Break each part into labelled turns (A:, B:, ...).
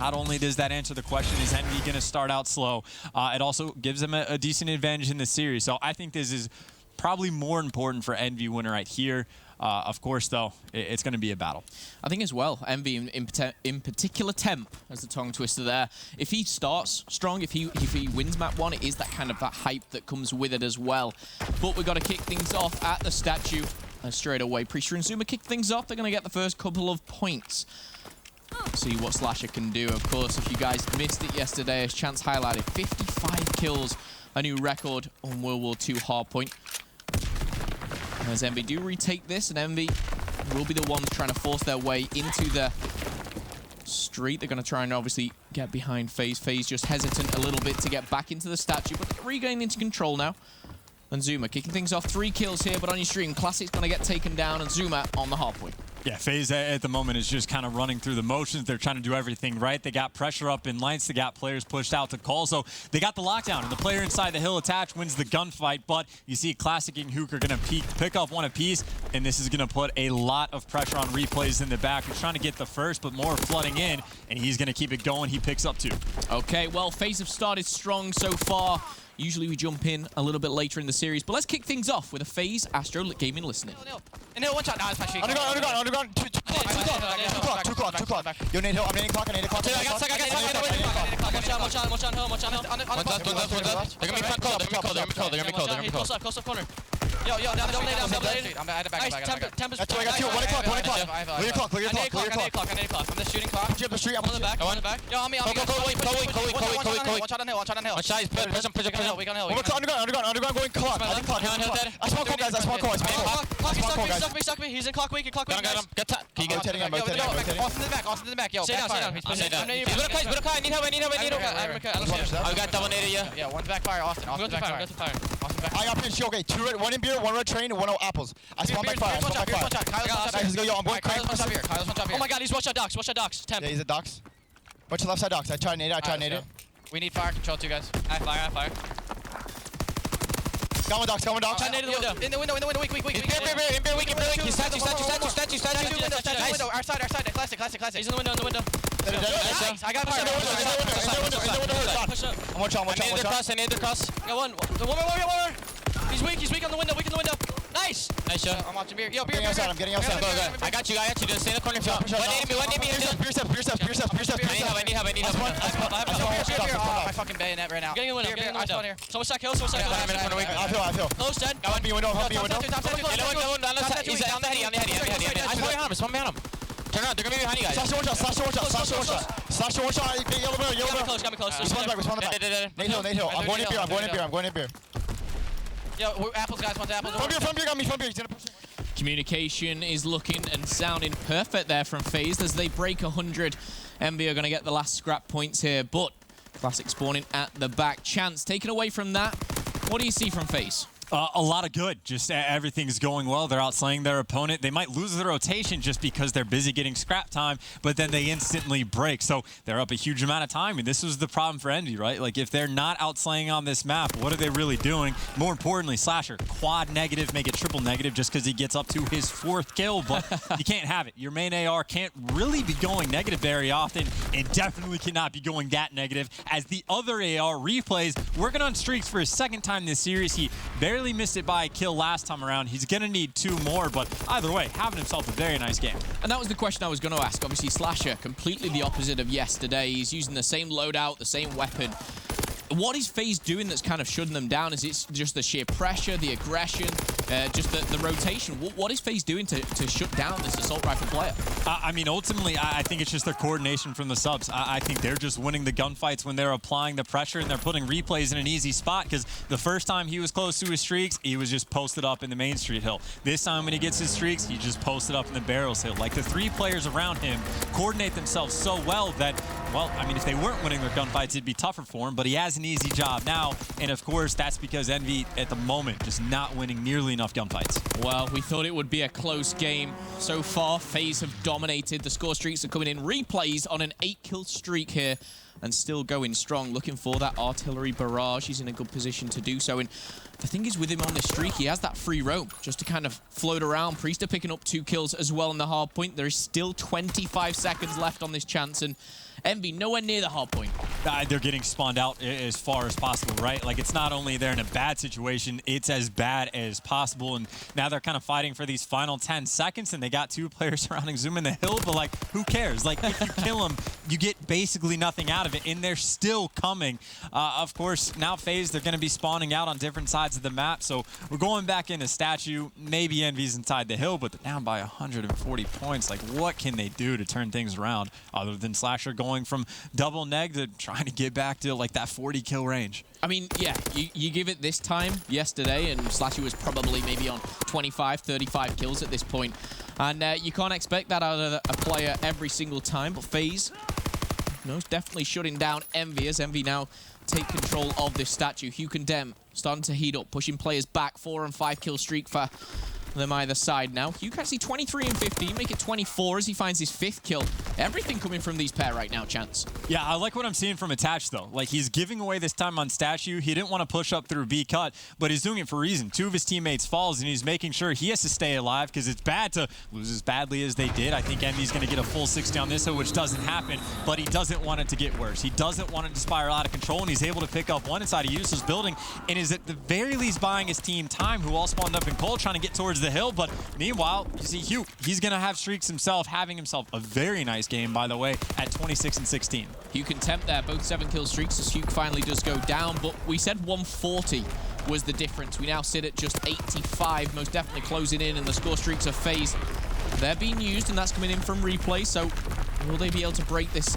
A: not only does that answer the question, is EnVy going to start out slow, it also gives them a decent advantage in the series. So I think this is probably more important for EnVy winner right here. Of course, though, it's going to be a battle.
B: I think as well, EnVy in particular, Temp as the tongue twister there. If he starts strong, if he wins map 1, it is that kind of that hype that comes with it as well. But we've got to kick things off at the statue. And straight away, Priester and Zuma kick things off. They're going to get the first couple of points. See what Slasher can do. Of course, if you guys missed it yesterday, as Chance highlighted, 55 kills, a new record on World War II hardpoint. As EnVy do retake this, and EnVy will be the ones trying to force their way into the street. They're going to try and obviously get behind FaZe. FaZe just hesitant a little bit to get back into the statue, but they're regaining into control now. And Zuma kicking things off, 3 kills here, but on your stream, Classic's going to get taken down, and Zuma on the hardpoint.
A: Yeah, FaZe at the moment is just kind of running through the motions. They're trying to do everything right. They got pressure up in lights. They got players pushed out to call. So they got the lockdown, and the player inside the hill attached wins the gunfight. But you see Classic and Hook are going to pick off one apiece, and this is going to put a lot of pressure on replays in the back. He's trying to get the first, but more flooding in, and he's going to keep it going. He picks up 2.
B: Okay, well, FaZe have started strong so far. Usually we jump in a little bit later in the series, but let's kick things off with a FaZe Astro Gaming listening.
C: No, one shot. No, it's my sheet.
D: Underground. 2 clock. Yo, nade hill. I'm nading clock. I got
C: Watch on hill. They're gonna be front cold. They're gonna be cold. Close up corner. Yo, down. I'm back. Temp is.
D: I got 2. 1 o'clock. Clear your clock.
C: I need a clock. I'm just shooting clock.
D: I'm up the street.
C: I'm on the back. Yo, on me.
D: Go.
C: One shot on hill.
D: One shot is push him. One more clock. Underground going clock. I spawn call, guys. I spawn call.
C: Stuck me. He's in clock weak.
D: Got him. Get top. Can you get rotating?
C: Off to the back. Yo,
D: stay
C: down.
D: He's gonna play. I need help. I got double naded.
C: Yeah, one's backfire. Austin.
D: I got pinch. Okay, 2 red, 1 in beer, 1 red train, 1 apples. I spawn backfire. Let's go. Yo, I'm going crack.
C: Kyle's one top here. Oh my God, he's watch out docks. Temp.
D: Yeah, he's at docks. Watch the left side docks. I tried nade it.
C: We need fire control too, guys. I have fire.
D: Got one docks.
C: Try nade in the window. Weak.
D: In beer, weak. He's statue.
C: Nice. Our side. Classic. He's in the window. Nice. I got fire.
D: Push up. One shot.
C: I need the cross. Got one. One more. He's weak on the window. Nice shot. I'm watching beer. Yo, beer.
D: I'm getting outside.
C: Go. I got you. Just stay in the corner.
D: One name. Beer step.
C: I need help. I have my fucking bayonet right now. Getting in the window. I spawn here. Someone stack hill.
D: I feel.
C: Close dead.
D: Got one B window.
C: He's
D: on the heady.
C: I spawn behind him. Turn around. They're gonna be behind you guys.
D: Slash one shot. Yellow.
C: Got me close.
D: Respond back. Nade hill. I'm going in beer.
C: Yo, apples, guys. Want apples?
D: Front beer got me.
B: Communication is looking and sounding perfect there from FaZe as they break 100. EnVy are going to get the last scrap points here, but Classic spawning at the back. Chance taken away from that. What do you see from FaZe?
A: A lot of good. Just everything's going well. They're outslaying their opponent. They might lose their rotation just because they're busy getting scrap time, but then they instantly break. So they're up a huge amount of time, and this was the problem for EnVy, right? Like, if they're not outslaying on this map, what are they really doing? More importantly, Slasher, quad negative, make it triple negative just because he gets up to his 4th kill, but you can't have it. Your main AR can't really be going negative very often, and definitely cannot be going that negative, as the other AR replays, working on streaks for his 2nd time this series. He barely missed it by a kill last time around. He's going to need 2 more, but either way, having himself a very nice game.
B: And that was the question I was going to ask. Obviously, Slasher, completely the opposite of yesterday. He's using the same loadout, the same weapon. What is FaZe doing that's kind of shutting them down? Is it just the sheer pressure, the aggression, just the rotation? What is FaZe doing to shut down this assault rifle player?
A: I mean, ultimately, I think it's just their coordination from the subs. I think they're just winning the gunfights when they're applying the pressure and they're putting replays in an easy spot, because the first time he was close to his streaks, he was just posted up in the main street hill. This time when he gets his streaks, he just posted up in the barrels hill. Like, the 3 players around him coordinate themselves so well that, well, I mean, if they weren't winning their gunfights, it'd be tougher for him, but he has an easy job now, and of course, that's because EnVy, at the moment, just not winning nearly enough gunfights.
B: Well, we thought it would be a close game. So far, FaZe have dominated. The score streaks are coming in. Replays on an 8-kill streak here and still going strong, looking for that artillery barrage. He's in a good position to do so. And the thing is with him on this streak, he has that free roam just to kind of float around. Priester picking up 2 kills as well in the hard point. There is still 25 seconds left on this chance, and Envy nowhere near the hard point.
A: They're getting spawned out as far as possible, right? Like, it's not only they're in a bad situation, it's as bad as possible. And now they're kind of fighting for these final 10 seconds, and they got 2 players surrounding Zoom in the hill, but, like, who cares? Like, if you kill them, you get basically nothing out of it, and they're still coming. Of course, now FaZe, they're going to be spawning out on different sides of the map, so we're going back into Statue. Maybe Envy's inside the hill, but they're down by 140 points. Like, what can they do to turn things around other than Slasher going from double neg to trying to get back to like that 40 kill range?
B: I mean, yeah, you give it this time yesterday, and Slashy was probably maybe on 25, 35 kills at this point. And you can't expect that out of a player every single time, but FaZe, most definitely shutting down Envy as Envy now take control of this Statue. Hugh Condemn starting to heat up, pushing players back. 4 and 5 kill streak for them either side now. Hugh can see 23 and 15, make it 24 as he finds his 5th kill. Everything coming from these pair right now, Chance.
A: Yeah, I like what I'm seeing from Attach, though. Like, he's giving away this time on Statue. He didn't want to push up through B cut, but he's doing it for a reason. 2 of his teammates falls, and he's making sure he has to stay alive because it's bad to lose as badly as they did. I think Envy's going to get a full 60 on this, which doesn't happen, but he doesn't want it to get worse. He doesn't want it to spiral out of control, and he's able to pick up 1 inside of Useless building, and is at the very least buying his team time, who all spawned up in cold, trying to get towards the hill. But meanwhile, you see Hugh, he's going to have streaks himself, having himself a very nice game, by the way, at 26 and 16.
B: Hugh Contempt there, both 7 kill streaks as Hugh finally does go down, but we said 140 was the difference. We now sit at just 85, most definitely closing in, and the score streaks of FaZe, they're being used, and that's coming in from replay, so will they be able to break this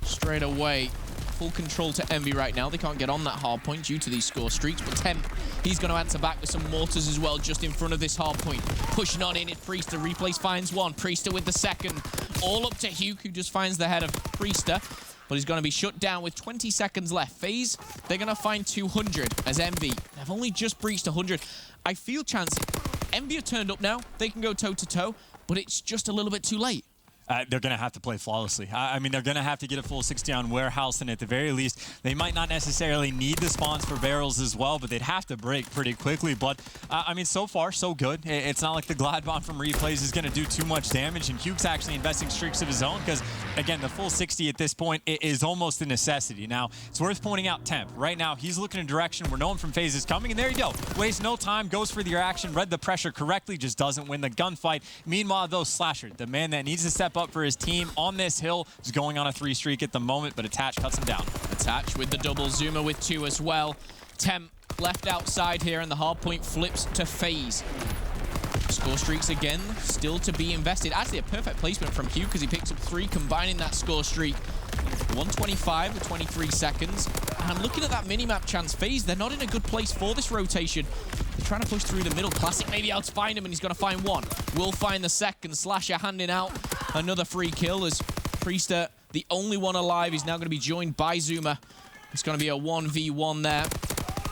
B: straight away? Full control to Envy right now. They can't get on that hard point due to these score streaks, but Temp, he's going to answer back with some mortars as well just in front of this hard point. Pushing on in it, Priester replays, finds 1. Priester with the 2nd. All up to Hugh, who just finds the head of Priester, but he's going to be shut down with 20 seconds left. FaZe, they're going to find 200 as Envy. They've only just breached 100. I feel, Chance, Envy have turned up now. They can go toe-to-toe, but it's just a little bit too late.
A: They're going to have to play flawlessly. I mean, they're going to have to get a full 60 on Warehouse, and at the very least, they might not necessarily need the spawns for barrels as well, but they'd have to break pretty quickly. But, I mean, so far, so good. It's not like the Glide Bomb from replays is going to do too much damage, and Hugh's actually investing streaks of his own because, again, the full 60 at this point is almost a necessity. Now, it's worth pointing out Temp. Right now, he's looking in a direction where no one from FaZe is coming, and there you go. Wastes no time, goes for the reaction, read the pressure correctly, just doesn't win the gunfight. Meanwhile, though, Slasher, the man that needs to step up for his team on this hill, is going on a 3 streak at the moment, but Attach cuts him down. Attach
B: with the double, Zuma with 2 as well. Temp left outside here, and the hard point flips to FaZe. Score streaks again, still to be invested. Actually, a perfect placement from Hugh because he picks up 3, combining that score streak. 125 with 23 seconds. And I'm looking at that minimap, Chance. FaZe, they're not in a good place for this rotation. They're trying to push through the middle. Classic maybe able to find him, and he's going to find 1. Will find the 2nd. Slasher handing out another free kill as Priester, the only one alive, is now going to be joined by Zuma. It's going to be a 1v1 there.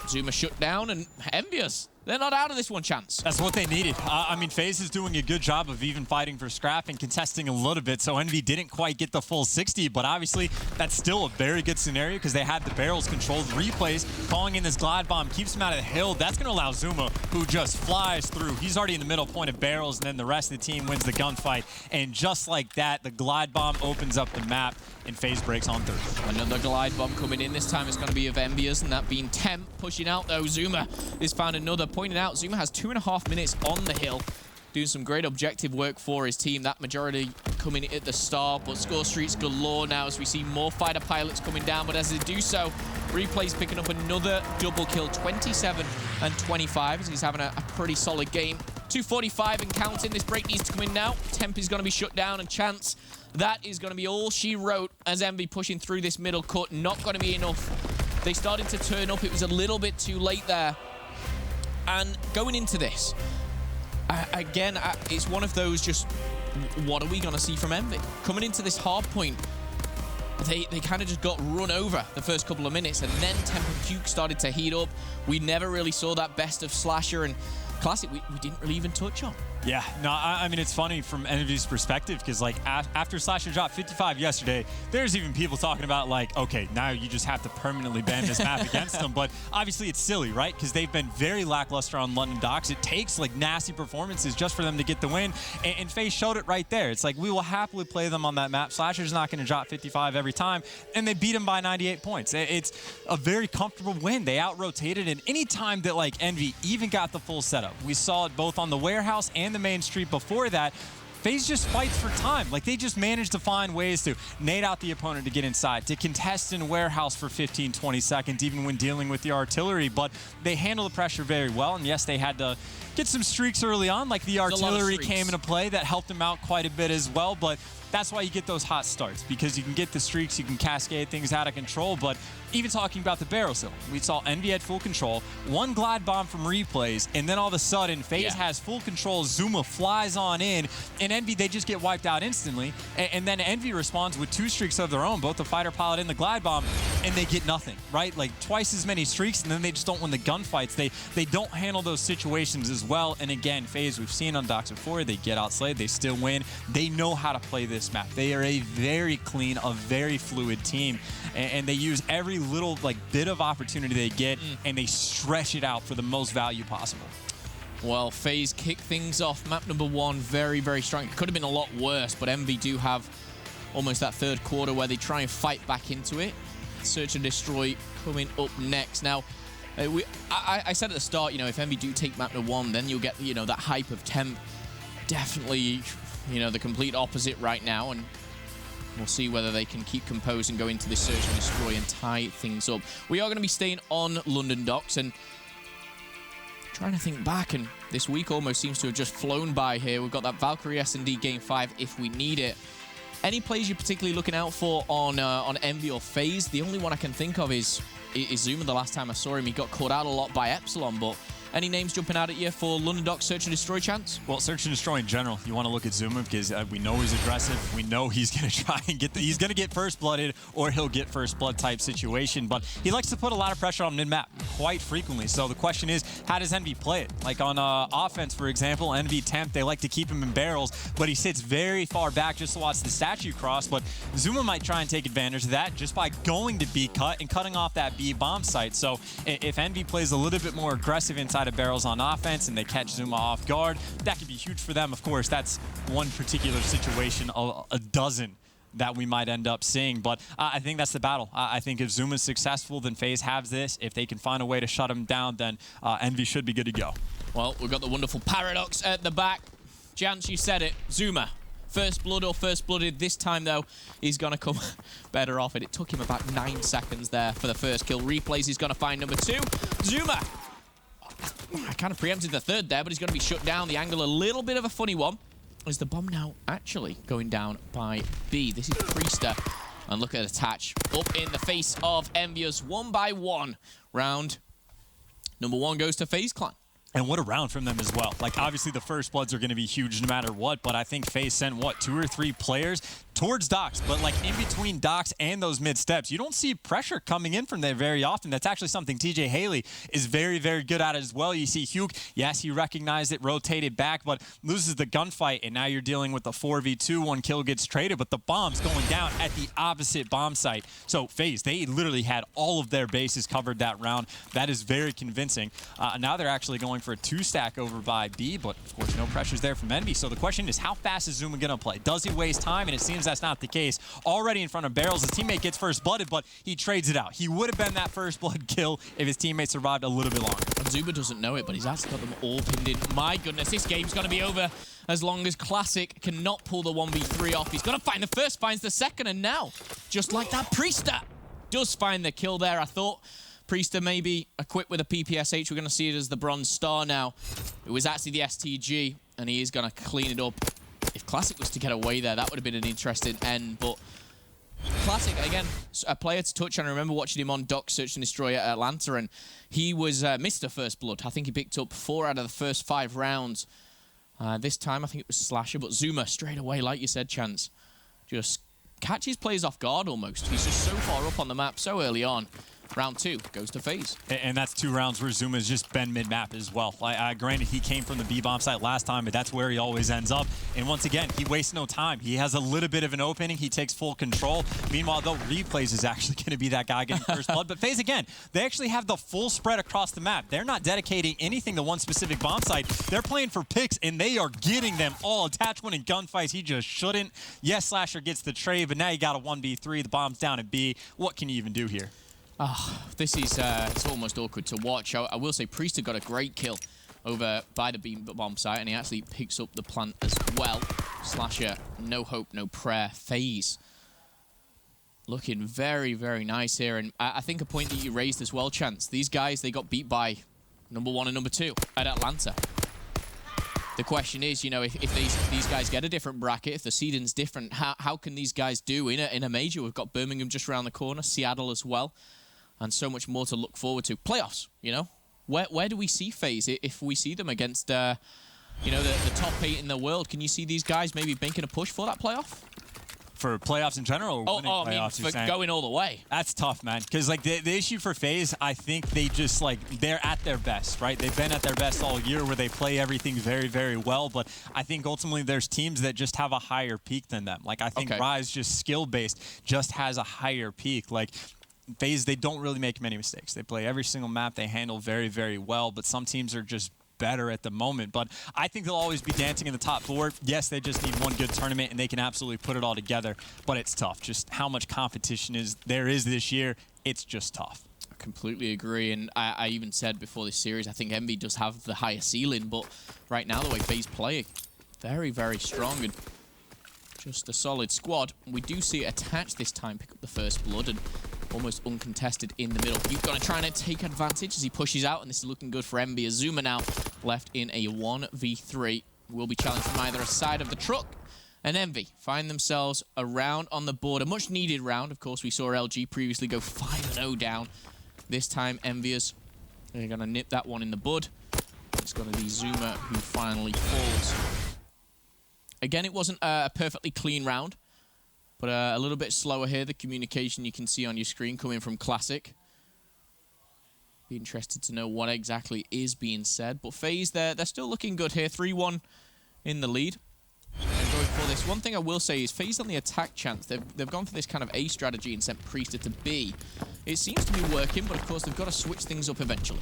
B: Zuma shut down, and EnVyUs, they're not out of this one, Chance.
A: That's what they needed. I mean, FaZe is doing a good job of even fighting for scrap and contesting a little bit, so Envy didn't quite get the full 60, but obviously that's still a very good scenario because they had the barrels controlled. Replays, calling in this Glide Bomb, keeps him out of the hill. That's going to allow Zuma, who just flies through. He's already in the middle point of barrels, and then the rest of the team wins the gunfight. And just like that, the Glide Bomb opens up the map, and FaZe breaks on through.
B: Another Glide Bomb coming in. This time it's going to be of EnVyUs, and that being Temp. Pushing out, though, Zuma is found another. Pointing out, Zuma has 2.5 minutes on the hill, doing some great objective work for his team. That majority coming at the start, but score streaks galore now as we see more fighter pilots coming down. But as they do so, Replay's picking up another double kill, 27 and 25, as he's having a pretty solid game. 2:45 and counting. This break needs to come in now. Temp is going to be shut down, and Chance, that is going to be all she wrote as Envy pushing through this middle cut. Not going to be enough. They started to turn up. It was a little bit too late there. And going into this, again, it's one of those just, what are we going to see from Envy? Coming into this hard point, they kind of just got run over the first couple of minutes, and then Temp and Puke started to heat up. We never really saw that best of Slasher, and Classic we didn't really even touch on.
A: Yeah, no, I mean, it's funny from EnVyUs' perspective because, like, after Slasher dropped 55 yesterday, there's even people talking about, like, okay, now you just have to permanently ban this map against them. But obviously it's silly, right? Because they've been very lackluster on London docks. It takes, like, nasty performances just for them to get the win. And FaZe showed it right there. It's like, we will happily play them on that map. Slasher's not going to drop 55 every time. And they beat him by 98 points. It's a very comfortable win. They out-rotated. And any time that, like, EnVy even got the full setup, we saw it both on the warehouse and the main street before that, FaZe just fights for time. Like, they just manage to find ways to nade out the opponent to get inside, to contest in warehouse for 15, 20 seconds, even when dealing with the artillery. But they handle the pressure very well. And yes, they had to get some streaks early on, like the artillery came into play. That helped them out quite a bit as well. But that's why you get those hot starts, because you can get the streaks, you can cascade things out of control. But even talking about the barrels, though, we saw EnVy had full control, one glide bomb from replays, and then all of a sudden, FaZe has full control. Zuma flies on in, and EnVy, they just get wiped out instantly. And then EnVy responds with 2 streaks of their own, both the fighter pilot and the glide bomb, and they get nothing, right? Like, twice as many streaks, and then they just don't win the gunfights. They don't handle those situations as well. And again, FaZe, we've seen on docks before, they get outslayed, they still win. They know how to play this map. They are a very clean, a very fluid team, and they use every little, like, bit of opportunity they get, and they stretch it out for the most value possible.
B: Well, FaZe kick things off. Map number 1, very, very strong. It could have been a lot worse, but EnVy do have almost that third quarter where they try and fight back into it. Search and destroy coming up next. Now, I said at the start, you know, if EnVy do take map number 1, then you'll get, you know, that hype of temp. Definitely, you know, the complete opposite right now, and we'll see whether they can keep composed and go into this search and destroy and tie things up. We are going to be staying on London docks, and trying to think back, and this week almost seems to have just flown by here. We've got that Valkyrie S&D game 5 if we need it. Any plays you're particularly looking out for on EnVy or FaZe? The only one I can think of is Zuma. The last time I saw him, he got caught out a lot by Epsilon, but any names jumping out at you for London Dock Search and Destroy chance?
A: Well, Search and Destroy in general, you want to look at Zuma because we know he's aggressive. We know he's going to try and he's going to get first blooded, or he'll get first blood type situation. But he likes to put a lot of pressure on mid-map quite frequently. So the question is, how does EnVy play it? Like on offense, for example, EnVy temp, they like to keep him in barrels, but he sits very far back just to watch the statue cross. But Zuma might try and take advantage of that just by going to B cut and cutting off that B bomb site. So if EnVy plays a little bit more aggressive inside of barrels on offense and they catch Zuma off guard, that could be huge for them. Of course, that's one particular situation, a dozen that we might end up seeing. But I think that's the battle. I think if Zuma's successful, then FaZe has this. If they can find a way to shut him down, then EnVy should be good to go. Well,
B: we've got the wonderful Paradox at the back. Jance, you said it. Zuma, first blood or first blooded. This time, though, he's going to come better off it. It took him about 9 seconds there for the first kill. Replays, he's going to find number 2. Zuma. I kind of preempted the third there, but he's going to be shut down. The angle, a little bit of a funny one. Is the bomb now actually going down by B? This is Priester. And look at attach up in the face of EnVyUs. 1 by 1. Round number 1 goes to FaZe Clan.
A: And what a round from them as well. Like, obviously, the first bloods are going to be huge no matter what, but I think FaZe sent, what, 2 or 3 players towards docks, but like in between docks and those mid steps, you don't see pressure coming in from there very often. That's actually something TJ Haley is very, very good at as well. You see Hugh, yes, he recognized it, rotated back, but loses the gunfight, and now you're dealing with the 4v2. 1 kill gets traded, but the bomb's going down at the opposite bomb site. So FaZe, they literally had all of their bases covered that round. That is very convincing. Now they're actually going for a 2-stack over by B, but of course no pressures there from EnVy. So the question is, how fast is Zuma going to play? Does he waste time? And it seems that's not the case. Already in front of barrels, his teammate gets first blooded, but he trades it out. He would have been that first blood kill if his teammate survived a little bit longer.
B: And Zuma doesn't know it, but he's actually got them all pinned in. My goodness, this game's going to be over as long as Classic cannot pull the 1v3 off. He's going to find the first, finds the second, and now, just like that, Priester does find the kill there. I thought Priester maybe equipped with a PPSH. We're going to see it as the Bronze Star now. It was actually the STG, and he is going to clean it up. If Classic was to get away there, that would have been an interesting end, but Classic, again, a player to touch on. I remember watching him on Dock Search and Destroy at Atlanta, and he was Mr. First Blood. I think he picked up 4 out of the first 5 rounds. This time, I think it was Slasher, but Zuma, straight away, like you said, Chance, just catches plays off guard almost. He's just so far up on the map so early on. Round 2 goes to FaZe.
A: And that's 2 rounds where Zuma's just been mid-map as well. Granted, he came from the B-bomb site last time, but that's where he always ends up. And once again, he wastes no time. He has a little bit of an opening. He takes full control. Meanwhile, though, Replays is actually going to be that guy getting first blood. But FaZe, again, they actually have the full spread across the map. They're not dedicating anything to one specific bomb site. They're playing for picks, and they are getting them all. Attach winning gunfights. He just shouldn't. Yes, Slasher gets the trade, but now you got a 1v3. The bomb's down at B. What can you even do here?
B: Oh, this is it's almost awkward to watch. I will say Priest had got a great kill over by the bomb site, and he actually picks up the plant as well. Slasher, no hope, no prayer. FaZe looking very, very nice here. And I think a point that you raised as well, Chance. These guys, they got beat by number 1 and number 2 at Atlanta. The question is, you know, if these guys get a different bracket, if the seeding's different, how can these guys do in a major? We've got Birmingham just around the corner, Seattle as well, and so much more to look forward to. Playoffs, you know, where do we see FaZe if we see them against, you know, the top 8 in the world? Can you see these guys maybe making a push for that playoff?
A: For playoffs in general, or winning playoffs,
B: I mean, for going all the way.
A: That's tough, man. Because like the issue for FaZe, I think they just they're at their best, right? They've been at their best all year, where they play everything very, very well. But I think ultimately there's teams that just have a higher peak than them. Like I think Rise, just skill based, just has a higher peak. Like FaZe, they don't really make many mistakes. They play every single map. They handle very, very well. But some teams are just better at the moment, but I think they'll always be dancing in the top 4. Yes, they just need one good tournament and they can absolutely put it all together, but it's tough. Just how much competition there is this year, it's just tough.
B: I completely agree, and I even said before this series, I think Envy does have the higher ceiling, but right now the way FaZe play, very, very strong and just a solid squad. We do see it Attach this time pick up the first blood and almost uncontested in the middle. He's going to try and take advantage as he pushes out, and this is looking good for Envy. Azuma now left in a 1v3. Will be challenged from either side of the truck. And Envy find themselves a round on the board. A much needed round. Of course, we saw LG previously go 5-0 down. This time, EnVyUs are going to nip that one in the bud. It's going to be Zuma who finally falls. Again, it wasn't a perfectly clean round, but a little bit slower here. The communication you can see on your screen coming from Classic. Be interested to know what exactly is being said. But FaZe, they're still looking good here. 3-1 in the lead. And going for this, one thing I will say is FaZe on the attack chance. They've gone for this kind of A strategy and sent Priester to B. It seems to be working, but of course they've got to switch things up eventually.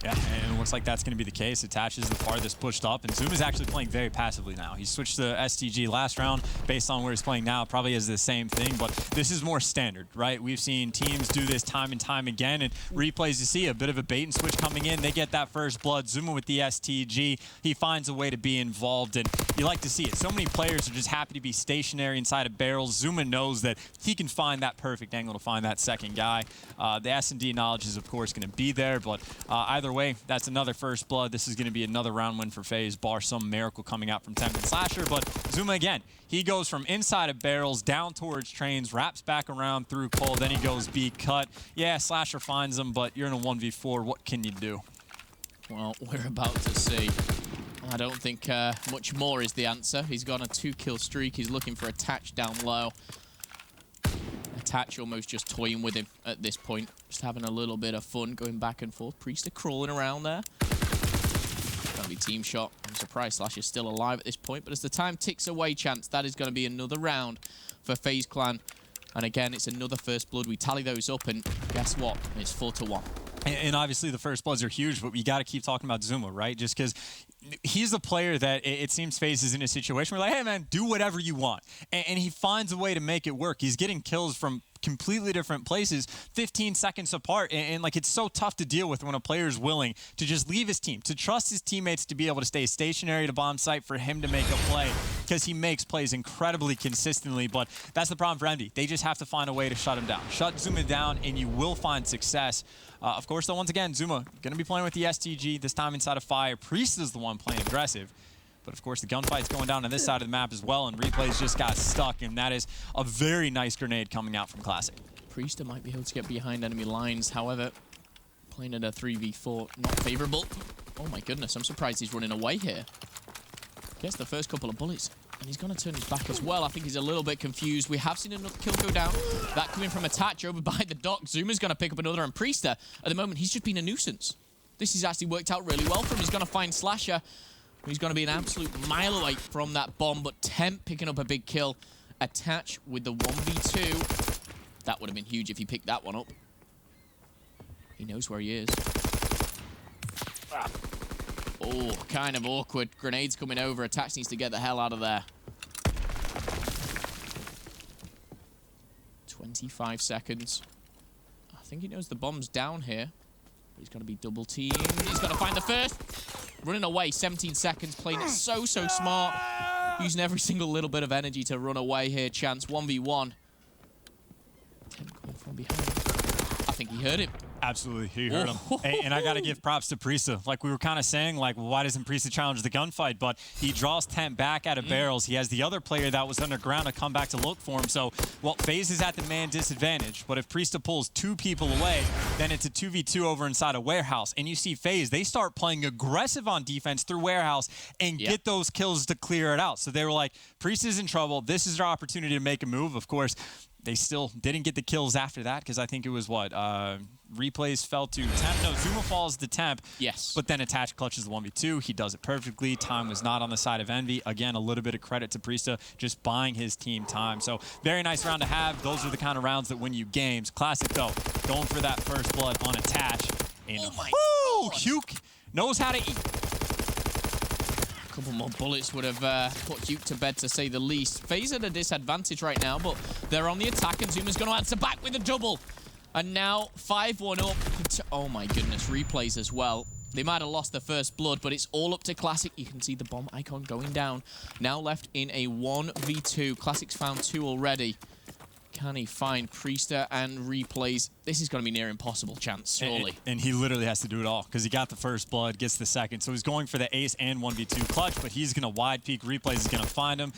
A: Yeah, and it looks like that's going to be the case. Attach is the farthest pushed up, and Zuma's actually playing very passively now. He switched to STG last round. Based on where he's playing now, probably is the same thing, but this is more standard, right? We've seen teams do this time and time again, and Replays, you see a bit of a bait and switch coming in. They get that first blood. Zuma with the STG. He finds a way to be involved, and you like to see it. So many players are just happy to be stationary inside of barrels. Zuma knows that he can find that perfect angle to find that second guy. The S&D knowledge is, of course, going to be there, but either way, that's another first blood. This is going to be another round win for FaZe, bar some miracle coming out from Temp and Slasher. But Zuma, again, he goes from inside of barrels down towards trains, wraps back around through Cole, then he goes B cut. Yeah, Slasher finds him, but you're in a 1v4. What can you do?
B: Well, we're about to see. I don't think much more is the answer. He's got a 2-kill streak. He's looking for Attach down low. Attach almost just toying with him at this point. Just having a little bit of fun going back and forth. Priester crawling around there. Gonna be team shot. I'm surprised Slash is still alive at this point. But as the time ticks away, Chance, that is going to be another round for FaZe Clan. And again, it's another first blood. We tally those up, and guess what? It's 4-1.
A: And obviously the first bloods are huge, but we got to keep talking about Zuma, right? Just because he's a player that it seems FaZe is in a situation where, like, hey, man, do whatever you want. And he finds a way to make it work. He's getting kills from completely different places 15 seconds apart, and like, it's so tough to deal with when a player is willing to just leave his team, to trust his teammates to be able to stay stationary at a bomb site for him to make a play, because he makes plays incredibly consistently. But that's the problem for Envy. They just have to find a way to shut him down. Shut Zuma down and you will find success. Of course, though, once again, Zuma going to be playing with the STG, this time inside of Fire. Priest is the one playing aggressive. But of course, the gunfight's going down on this side of the map as well, and Replays just got stuck, and that is a very nice grenade coming out from Classic.
B: Priester might be able to get behind enemy lines, however, playing at a 3v4, not favorable. Oh my goodness, I'm surprised he's running away here. Gets the first couple of bullets And he's going to turn his back as well. I think he's a little bit confused. We have seen another kill go down. That coming from Attach over by the dock. Zuma's going to pick up another, and Priester, at the moment, he's just been a nuisance. This has actually worked out really well for him. He's going to find Slasher. He's going to be an absolute mile away from that bomb, but Temp picking up a big kill. Attach with the 1v2. That would have been huge if he picked that one up. He knows where he is. Oh, kind of awkward. Grenades coming over. Attach needs to get the hell out of there. 25 seconds. I think he knows the bomb's down here. But he's got to be double teamed. He's got to find the first. Running away, 17 seconds. Playing it so smart. Using every single little bit of energy to run away here. Chance 1v1. Coming from behind. I think he heard him.
A: Absolutely, he heard him. Hey, and I got to give props to Priesta. Like we were kind of saying, like, why doesn't Priesta challenge the gunfight? But he draws Temp back out of barrels. He has the other player that was underground to come back to look for him. So, well, FaZe is at the man disadvantage. But if Priesta pulls 2 people away, then it's a 2v2 over inside a warehouse. And you see FaZe, they start playing aggressive on defense through warehouse and get those kills to clear it out. So they were like, Priesta's in trouble. This is our opportunity to make a move. Of course, they still didn't get the kills after that because I think it was what? Replays fell to Temp. No, Zuma falls to Temp.
B: Yes.
A: But then Attach clutches the 1v2. He does it perfectly. Time was not on the side of Envy. Again, a little bit of credit to Priesta just buying his team time. So very nice round to have. Those are the kind of rounds that win you games. Classic, though. Going for that first blood on Attach. And
B: oh my God.
A: Huke knows how to eat.
B: A couple more bullets would have put Huke to bed, to say the least. FaZe at a disadvantage right now, but they're on the attack, and Zuma's going to answer back with a double. And now 5-1 up. Oh my goodness, replays as well. They might have lost the first blood, but it's all up to Classic. You can see the bomb icon going down. Now left in a 1v2. Classic's found 2 already. Can he find Priester and replays? This is going to be near impossible, Chance, surely.
A: And he literally has to do it all because he got the first blood, gets the second. So he's going for the ace and 1v2 clutch, but he's going to wide peek. Replays is going to find him.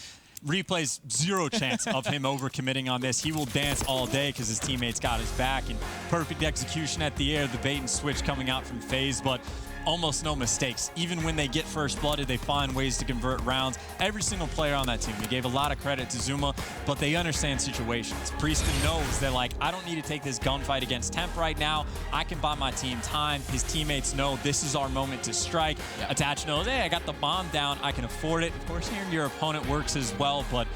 A: Replays, 0 chance of him overcommitting on this. He will dance all day because his teammates got his back. And perfect execution at the air. The bait and switch coming out from FaZe, but almost no mistakes. Even when they get first blooded, they find ways to convert rounds. Every single player on that team, they gave a lot of credit to Zuma, but they understand situations. Priesta knows that, like, I don't need to take this gunfight against Temp right now. I can buy my team time. His teammates know this is our moment to strike. Yep. Attach knows, hey, I got the bomb down. I can afford it. Of course, hearing your opponent works as well, but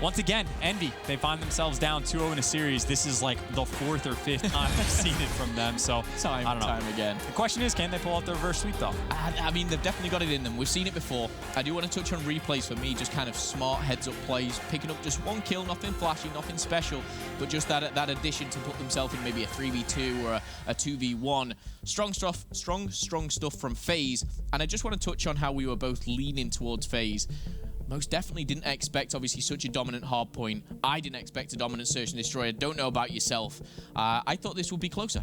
A: once again, Envy, they find themselves down 2-0 in a series. This is like the 4th or 5th time we've seen it from them. So I don't know.
B: Time again.
A: The question is, can they pull out the reverse sweep, though?
B: I mean, they've definitely got it in them. We've seen it before. I do want to touch on replays for me, just kind of smart heads-up plays, picking up just 1 kill, nothing flashy, nothing special, but just that addition to put themselves in maybe a 3v2 or a 2v1. Strong stuff from FaZe. And I just want to touch on how we were both leaning towards FaZe. Most definitely didn't expect, obviously, such a dominant hardpoint. I didn't expect a dominant search and destroy. I don't know about yourself. I thought this would be closer.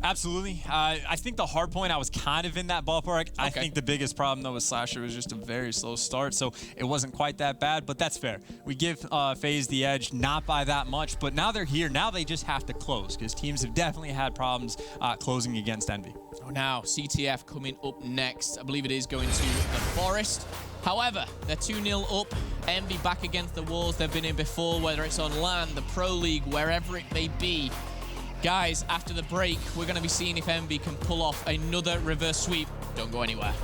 A: Absolutely. I think the hardpoint, I was kind of in that ballpark. Okay. I think the biggest problem, though, with Slasher was just a very slow start, so it wasn't quite that bad, but that's fair. We give FaZe the edge, not by that much, but now they're here. Now they just have to close, because teams have definitely had problems closing against Envy.
B: Oh, now CTF coming up next. I believe it is going to the Forest. However, they're 2-0 up. Envy back against the walls they've been in before, whether it's on LAN, the Pro League, wherever it may be. Guys, after the break, we're going to be seeing if Envy can pull off another reverse sweep. Don't go anywhere.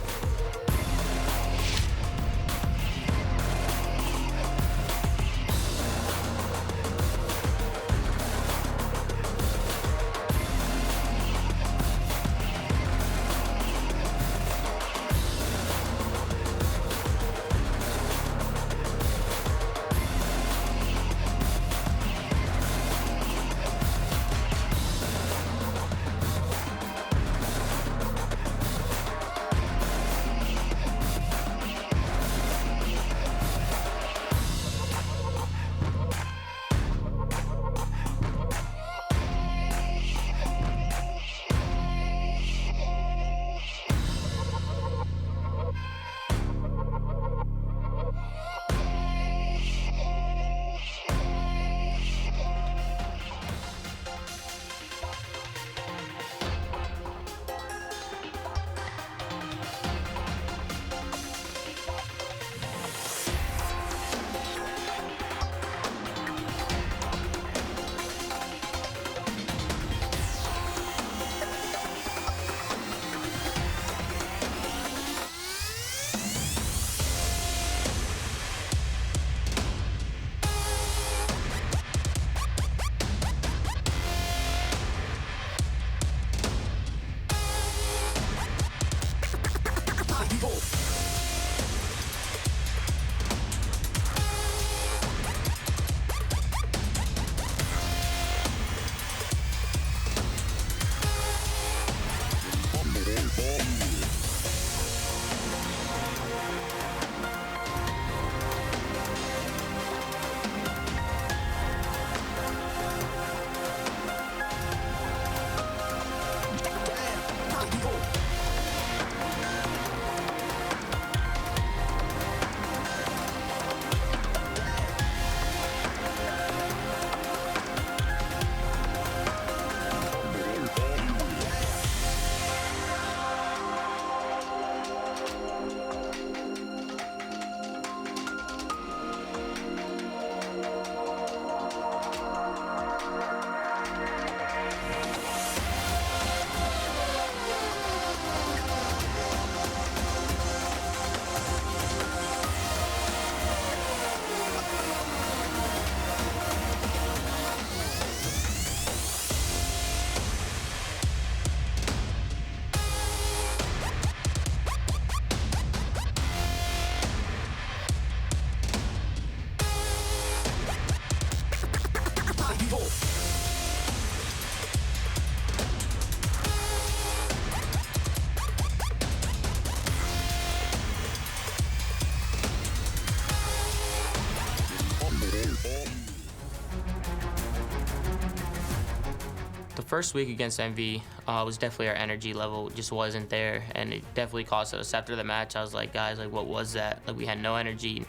E: First week against EnVy was definitely our energy level just wasn't there, and it definitely cost us. After the match, I was like, guys, like, what was that? Like, we had no energy.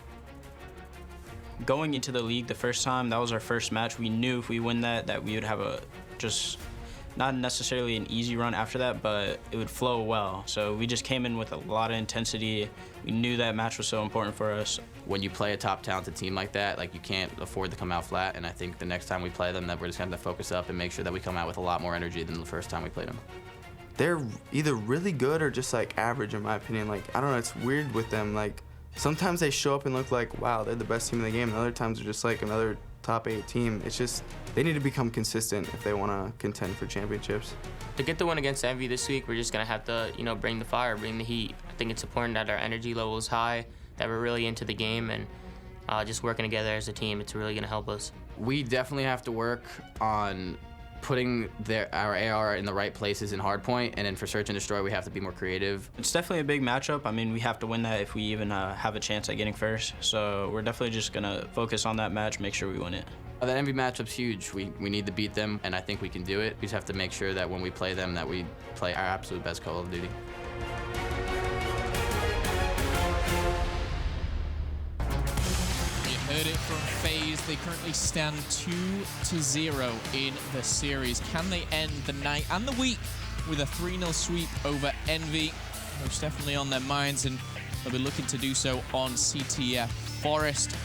F: Going into the league the first time, that was our first match. We knew if we win that we would have a just not necessarily an easy run after that, but it would flow well. So we just came in with a lot of intensity. We knew that match was so important for us.
G: When you play a top talented team like that, like, you can't afford to come out flat, and I think the next time we play them that we're just going to focus up and make sure that we come out with a lot more energy than the first time we played them.
H: They're either really good or just like average in my opinion. Like, I don't know, it's weird with them. Like, sometimes they show up and look like, wow, they're the best team in the game, and other times they're just like another top 8 team. It's just, they need to become consistent if they want to contend for championships.
E: To get the win against EnVy this week, we're just going to have to, you know, bring the fire, bring the heat. I think it's important that our energy level is high, that we're really into the game, and just working together as a team, it's really going to help us.
G: We definitely have to work on putting our AR in the right places in hardpoint, and then for search and destroy, we have to be more creative.
F: It's definitely a big matchup. I mean, we have to win that if we even have a chance at getting first. So we're definitely just going to focus on that match, make sure we win it.
G: That EnVy matchup's huge. We need to beat them, and I think we can do it. We just have to make sure that when we play them, that we play our absolute best Call of Duty.
B: Heard it from FaZe. They currently stand 2-0 in the series. Can they end the night and the week with a 3-0 sweep over EnVy? Most definitely on their minds, and they'll be looking to do so on CTF Forest.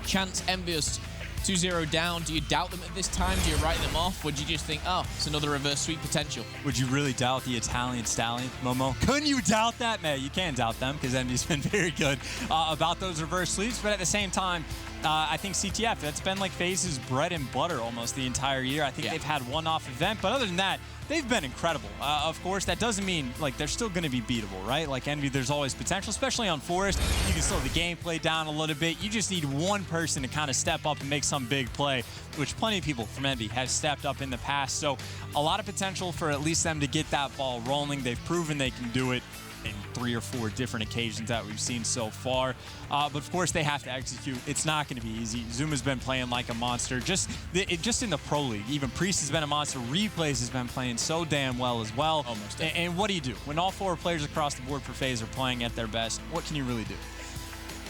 B: Chance, EnVyUs 2-0 down. Do you doubt them at this time? Do you write them off? Would you just think, oh, it's another reverse sweep potential?
A: Would you really doubt the Italian stallion, Momo? Couldn't you doubt that? Man, you can't doubt them because EnVy's been very good about those reverse sweeps. But at the same time, I think CTF, that's been like FaZe's bread and butter almost the entire year. I think they've had one-off event, but other than that, they've been incredible. Of course, that doesn't mean like they're still going to be beatable, right? Like EnVy, there's always potential, especially on Forest. You can slow the gameplay down a little bit. You just need one person to kind of step up and make some big play, which plenty of people from EnVy have stepped up in the past. So a lot of potential for at least them to get that ball rolling. They've proven they can do it in 3 or 4 different occasions that we've seen so far. But of course, they have to execute. It's not going to be easy. Zuma's been playing like a monster. Just in the Pro League. Even Priest has been a monster. Replays has been playing so damn well as well.
B: Almost.
A: And what do you do? When all 4 players across the board for FaZe are playing at their best, what can you really do?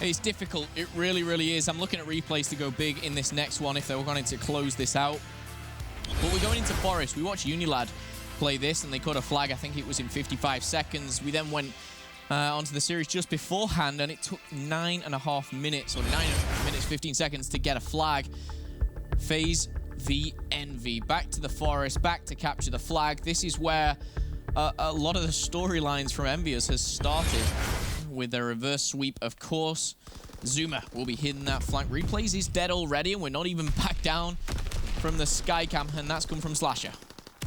B: It's difficult. It really, really is. I'm looking at replays to go big in this next one if they were going to close this out. But we're going into Forest. We watched Unilad play this, and they caught a flag. I think it was in 55 seconds. We then went onto the series just beforehand, and it took 9.5 minutes, or 9 minutes 15 seconds to get a flag. FaZe v EnVy. Back to the Forest, back to capture the flag. This is where a lot of the storylines from EnVyUs has started with their reverse sweep, of course. Zuma will be hitting that flank. Replays is dead already, and we're not even back down from the Skycam, and that's come from Slasher.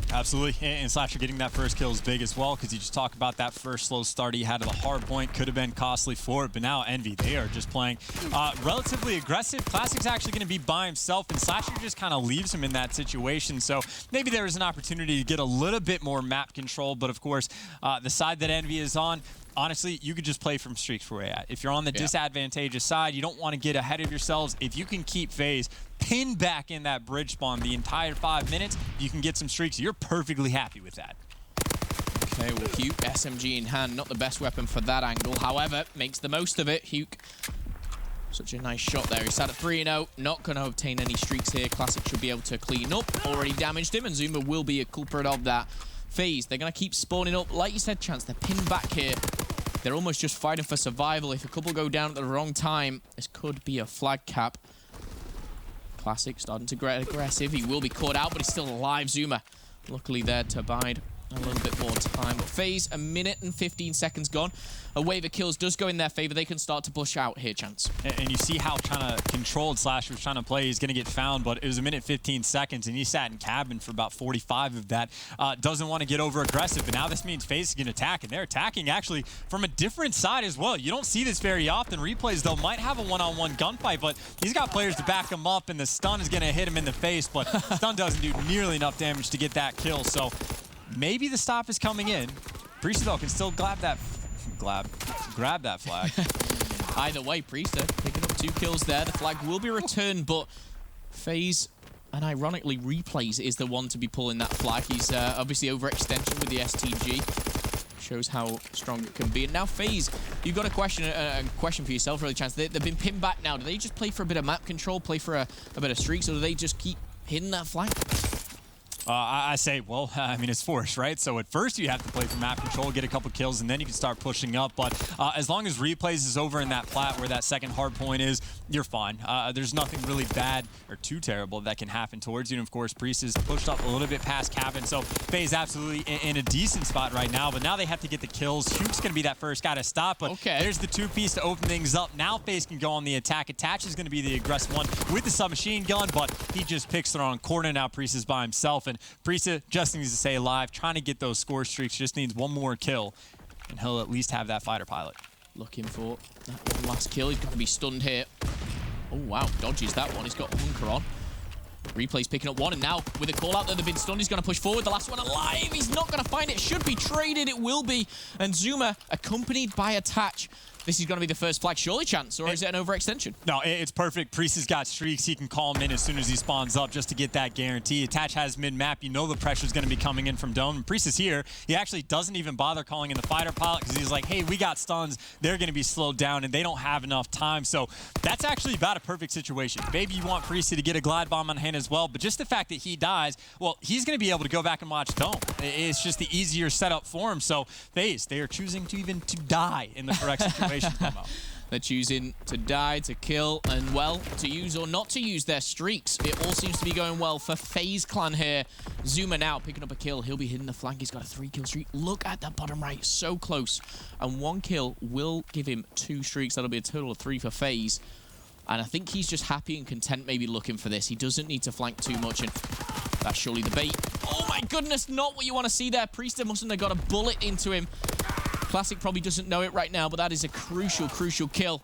A: Absolutely, and Slasher getting that first kill is big as well, because you just talk about that first slow start he had to the hard point. Could have been costly for it, but now EnVy, they are just playing relatively aggressive. Classic's actually going to be by himself, and Slasher just kind of leaves him in that situation. So maybe there is an opportunity to get a little bit more map control, but of course, the side that EnVy is on, honestly, you could just play from streaks where you're at. If you're on the disadvantageous side, you don't want to get ahead of yourselves. If you can keep FaZe pinned back in that bridge spawn the entire 5 minutes, you can get some streaks. You're perfectly happy with that.
B: Okay, well, Huke, SMG in hand, not the best weapon for that angle. However, makes the most of it. Huke, such a nice shot there. He's sat at 3-0, not going to obtain any streaks here. Classic should be able to clean up. Already damaged him, and Zuma will be a culprit of that. FaZe, they're going to keep spawning up. Like you said, Chance, they're pinned back here. They're almost just fighting for survival. If a couple go down at the wrong time, this could be a flag cap. Classic starting to get aggressive. He will be caught out, but he's still alive. Zuma, luckily there to bide a little bit more time. But FaZe, 1 minute and 15 seconds gone. A wave of kills does go in their favor. They can start to push out here, Chance.
A: And you see how kind of controlled Slash was trying to play. He's going to get found, but it was 1 minute 15 seconds, and he sat in cabin for about 45 of that. Doesn't want to get over aggressive, but now this means FaZe is going to attack, and they're attacking actually from a different side as well. You don't see this very often. Replays, though, might have a one-on-one gunfight, but he's got players to back him up, and the stun is going to hit him in the face, but stun doesn't do nearly enough damage to get that kill, so maybe the stop is coming in. Priest, though, can still grab that flag.
B: Either way, Priest picking up 2 kills there. The flag will be returned, but FaZe And ironically, Replays is the one to be pulling that flag. He's obviously overextension with the STG. Shows how strong it can be. And now FaZe, you've got a question for yourself, really, Chance. They've been pinned back now. Do they just play for a bit of map control, play for a bit of streaks, or do they just keep hitting that flag?
A: I say, well, I mean, it's forced, right? So at first you have to play for map control, get a couple kills, and then you can start pushing up. But as long as Replays is over in that plat where that second hard point is, you're fine. There's nothing really bad or too terrible that can happen towards you. And of course, Priest is pushed up a little bit past cabin. So FaZe absolutely in a decent spot right now. But now they have to get the kills. Huke's going to be that first guy to stop. But there's the two-piece to open things up. Now FaZe can go on the attack. Attach is going to be the aggressive one with the submachine gun, but he just picks the wrong corner. Now Priest is by himself. And Priest just needs to stay alive, trying to get those score streaks, just needs one more kill, and he'll at least have that fighter pilot.
B: Looking for that one last kill. He's going to be stunned here. Oh, wow. Dodges that one. He's got Hunker on. Replay's picking up one, and now with a call out that they've been stunned, he's going to push forward. The last one alive. He's not going to find it. Should be traded. It will be. And Zuma, accompanied by Attach. This is going to be the first flag, surely, Chance, or is it an overextension? No,
A: it's perfect. Priest has got streaks. He can call him in as soon as he spawns up just to get that guarantee. Attach has mid-map. You know the pressure's going to be coming in from Dome. Priest is here. He actually doesn't even bother calling in the fighter pilot because he's like, hey, we got stuns. They're going to be slowed down, and they don't have enough time. So that's actually about a perfect situation. Maybe you want Priest to get a glide bomb on hand as well, but just the fact that he dies, well, he's going to be able to go back and watch Dome. It's just the easier setup for him. So FaZe, they are choosing to die in the correct situation.
B: They're choosing to die, to kill, and, well, to use or not to use their streaks. It all seems to be going well for FaZe Clan here. Zuma now picking up a kill. He'll be hitting the flank. He's got a 3-kill streak. Look at the bottom right. So close. And 1 kill will give him 2 streaks. That'll be a total of 3 for FaZe. And I think he's just happy and content maybe looking for this. He doesn't need to flank too much, and that's surely the bait. Oh, my goodness. Not what you want to see there. Priester mustn't have got a bullet into him. Classic probably doesn't know it right now, but that is a crucial, crucial kill.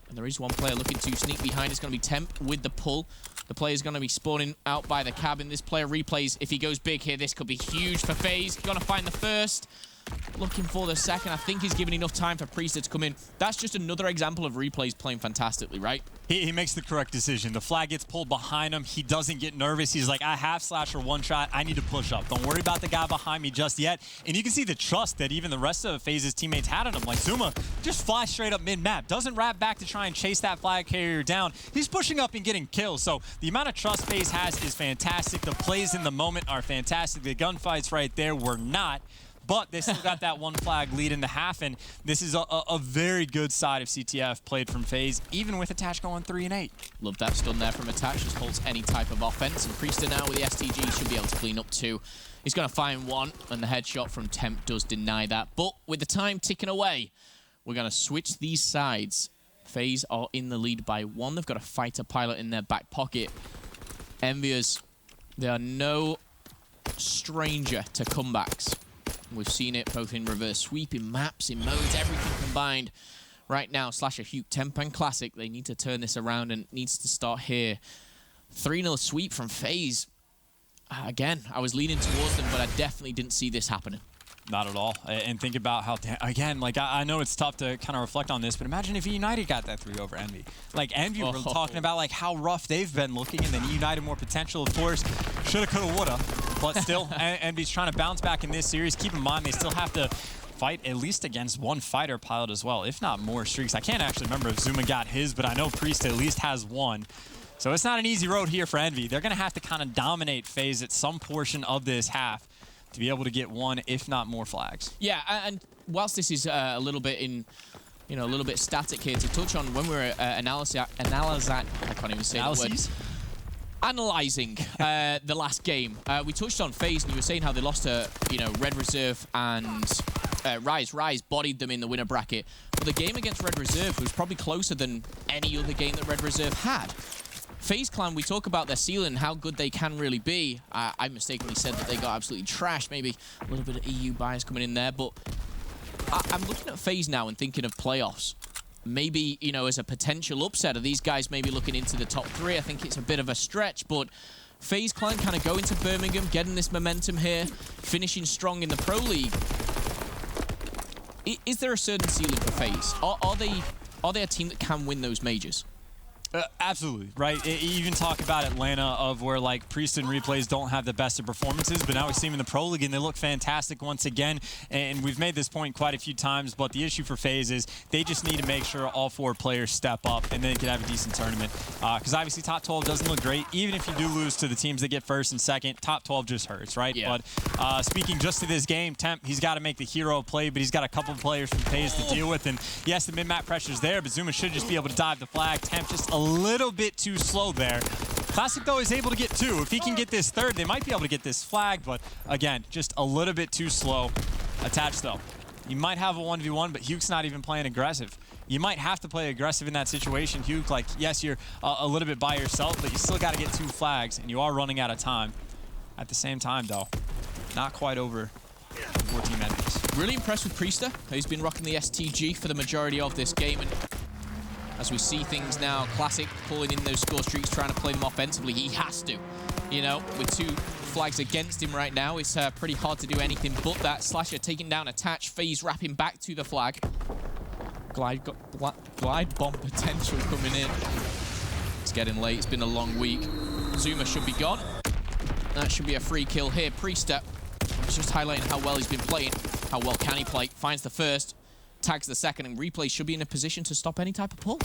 B: And there is one player looking to sneak behind. It's going to be Temp with the pull. The player's going to be spawning out by the cabin. This player Replays. If he goes big here, this could be huge for FaZe. Going to find the first. Looking for the second. I think he's given enough time for Priester to come in. That's just another example of Replays playing fantastically, right?
A: He makes the correct decision. The flag gets pulled behind him. He doesn't get nervous. He's like, I have Slasher one shot. I need to push up. Don't worry about the guy behind me just yet. And you can see the trust that even the rest of FaZe's teammates had on him. Like, Zuma just flies straight up mid-map. Doesn't wrap back to try and chase that flag carrier down. He's pushing up and getting kills. So the amount of trust FaZe has is fantastic. The plays in the moment are fantastic. The gunfights right there were not. But they still got that 1 flag lead in the half, and this is a very good side of CTF played from FaZe, even with Attach going 3-8.
B: Love that stun there from Attach. Just holds any type of offense, and Priester now with the STG should be able to clean up 2. He's going to find 1, and the headshot from Temp does deny that. But with the time ticking away, we're going to switch these sides. FaZe are in the lead by 1. They've got a fighter pilot in their back pocket. EnVyUs, they are no stranger to comebacks. We've seen it both in reverse sweep, in maps, in modes, everything combined. Right now, Slasher, Huke, Temp, and Classic, they need to turn this around, and it needs to start here. 3-0 sweep from FaZe. Again, I was leaning towards them, but I definitely didn't see this happening.
A: Not at all. And think about how, again, like, I know it's tough to kind of reflect on this, but imagine if United got that 3 over Envy. Like, Envy were talking about, like, how rough they've been looking, and then United more potential, of course. Shoulda, coulda, woulda. But still, Envy's trying to bounce back in this series. Keep in mind, they still have to fight at least against 1 fighter pilot as well, if not more streaks. I can't actually remember if Zuma got his, but I know Priest at least has 1. So it's not an easy road here for Envy. They're going to have to kind of dominate FaZe at some portion of this half to be able to get 1, if not more flags.
B: Yeah, and whilst this is a little bit in, a little bit static here, to touch on when we were analyzing the last game, we touched on FaZe, and you were saying how they lost to, Red Reserve and Rise. Rise bodied them in the winner bracket, but the game against Red Reserve was probably closer than any other game that Red Reserve had. FaZe Clan, we talk about their ceiling, how good they can really be. I mistakenly said that they got absolutely trashed. Maybe a little bit of EU bias coming in there, but I'm looking at FaZe now and thinking of playoffs. Maybe, as a potential upset. Are these guys maybe looking into the top 3? I think it's a bit of a stretch, but FaZe Clan kind of going to Birmingham, getting this momentum here, finishing strong in the Pro League. Is there a certain ceiling for FaZe? Are they a team that can win those majors?
A: Absolutely, right? You even talk about Atlanta of where like Priest and Replays don't have the best of performances, but now we see them in the Pro League and they look fantastic once again. And we've made this point quite a few times, but the issue for FaZe is they just need to make sure all 4 players step up and then can have a decent tournament. Because obviously top 12 doesn't look great. Even if you do lose to the teams that get first and second, top 12 just hurts, right?
B: Yeah.
A: But speaking just to this game, Temp, he's got to make the hero play, but he's got a couple of players from FaZe to deal with. And yes, the mid-map pressure's there, but Zuma should just be able to dive the flag. Temp just a little bit too slow there. Classic, though, is able to get 2. If he can get this 3rd, they might be able to get this flag, but again, just a little bit too slow. Attached, though. You might have a 1v1, but Huke's not even playing aggressive. You might have to play aggressive in that situation, Huke. Like, yes, you're a little bit by yourself, but you still got to get 2 flags, and you are running out of time. At the same time, though, not quite over 14 enemies.
B: Really impressed with Priester, who's been rocking the STG for the majority of this game. And as we see things now, Classic pulling in those score streaks, trying to play them offensively. He has to. You know, with 2 flags against him right now, it's pretty hard to do anything but that. Slasher taking down Attach, FaZe wrapping back to the flag. Glide bomb potential coming in. It's getting late, it's been a long week. Zuma should be gone. That should be a free kill here. Priester, just highlighting how well he's been playing. How well can he play? Finds the first, tags the second, and Replay should be in a position to stop any type of pull.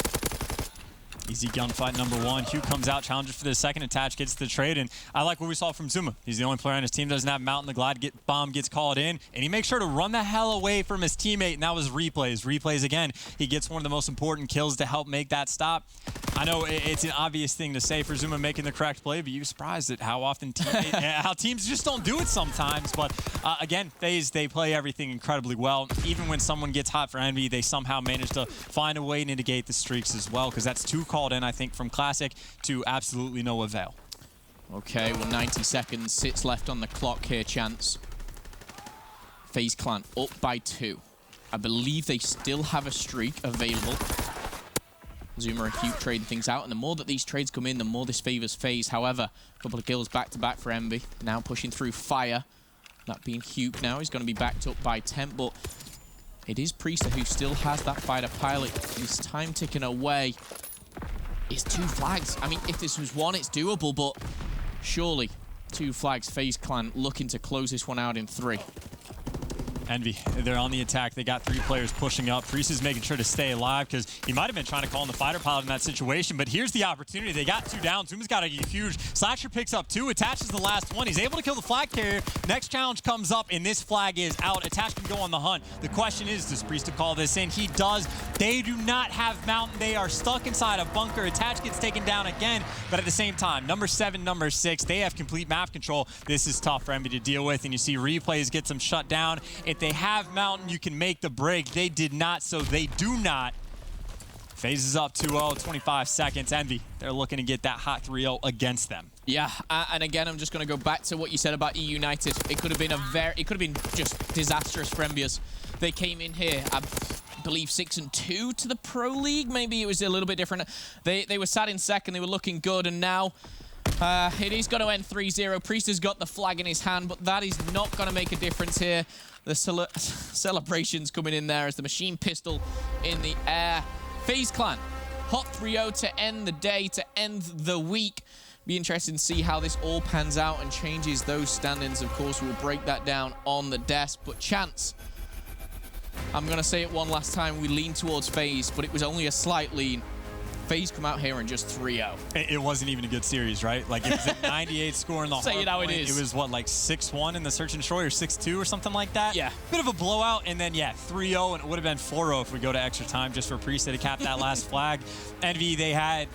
A: Easy gunfight number 1. Hugh comes out, challenges for the second. Attach gets the trade, and I like what we saw from Zuma. He's the only player on his team that doesn't have Mountain. The glide bomb gets called in, and he makes sure to run the hell away from his teammate, and that was Replays. Replays again. He gets one of the most important kills to help make that stop. I know it's an obvious thing to say for Zuma making the correct play, but you're surprised at how often how teams just don't do it sometimes. But again, FaZe, they play everything incredibly well. Even when someone gets hot for Envy, they somehow manage to find a way to mitigate the streaks as well, because that's 2 called in, I think, from Classic to absolutely no avail.
B: Okay, well, 90 seconds sits left on the clock here, Chance. FaZe Clan up by 2. I believe they still have a streak available. Zuma and Huke trading things out, and the more that these trades come in, the more this favors FaZe. However, a couple of kills back-to-back for Envy. Now pushing through fire. That being Huke now. He's going to be backed up by Temp, but it is Priester who still has that fighter pilot. His time ticking away. It's 2 flags. I mean, if this was 1, it's doable, but surely 2 flags. FaZe Clan looking to close this one out in 3.
A: Envy, they're on the attack. They got 3 players pushing up. Priest is making sure to stay alive because he might have been trying to call in the fighter pilot in that situation, but here's the opportunity. They got 2 down. Zuma's got a huge. Slasher picks up 2, attaches the last one. He's able to kill the flag carrier. Next challenge comes up, and this flag is out. Attach can go on the hunt. The question is, does Priest call this in? He does. They do not have Mountain. They are stuck inside a bunker. Attach gets taken down again, but at the same time, number 7, number 6, they have complete map control. This is tough for Envy to deal with, and you see Replays get them shut down. If they have Mountain, you can make the break. They did not, so they do not. FaZe is up 2-0, 25 seconds. Envy, they're looking to get that hot 3-0 against them.
B: Yeah, and again, I'm just going to go back to what you said about E United. It could have been just disastrous for EnVyUs. They came in here, I believe 6-2 to the Pro League. Maybe it was a little bit different. They were sat in second, they were looking good, and now it is going to end 3-0. Priest has got the flag in his hand, but that is not going to make a difference here. The celebrations coming in there as the machine pistol in the air. FaZe Clan, hot 3-0 to end the day, to end the week. Be interested to see how this all pans out and changes those standings. Of course, we'll break that down on the desk. But Chance, I'm going to say it one last time. We lean towards FaZe, but it was only a slight lean. FaZe come out here and just 3-0.
A: It wasn't even a good series, right? Like, it was a 98 score in the
B: Say it how it is.
A: It was, what, like 6-1 in the Search and Destroy, or 6-2 or something like that?
B: Yeah.
A: Bit of a blowout, and then, yeah, 3-0, and it would have been 4-0 if we go to extra time just for Priest to cap that last flag. Envy, they had